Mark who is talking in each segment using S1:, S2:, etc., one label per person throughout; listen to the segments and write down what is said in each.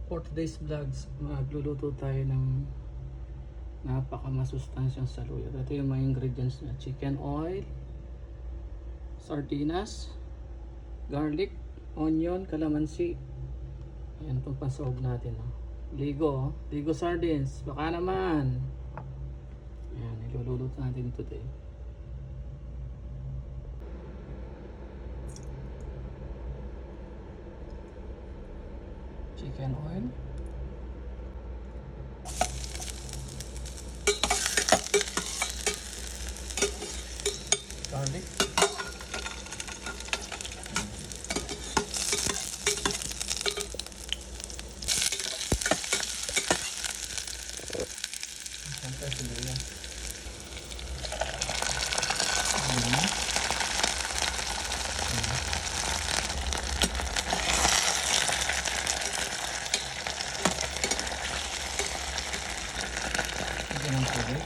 S1: For today's vlogs, magluluto tayo ng napakamasustansyang saluyot. Ito yung mga ingredients na chicken oil, sardinas, garlic, onion, calamansi. Ayan itong pansahog natin. Ligo, ligo sardines. Baka naman. Ayan, iluluto natin today. Chicken oil, garlic, siyempre sibuyas, ng tubig.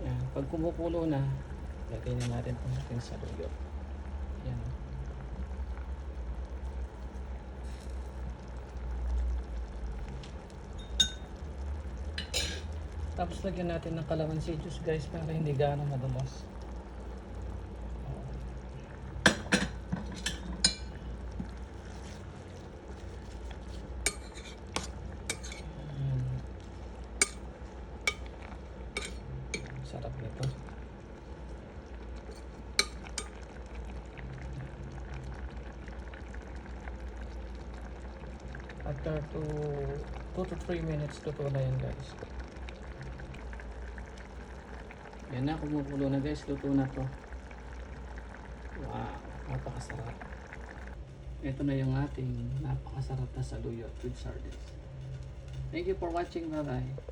S1: Yan. Pag kumukulo na, lagay na natin ang ating saluyot. Yan. Tapos lagyan natin ng calamansi juice guys para hindi gaano madulas. Sarap nito. After 2 to 3 minutes luto na yan guys. Yan na, kumukulo na guys, luto na to. Wow, napakasarap. Ito na yung ating napakasarap na saluyot with sardines. Thank you for watching, bye bye.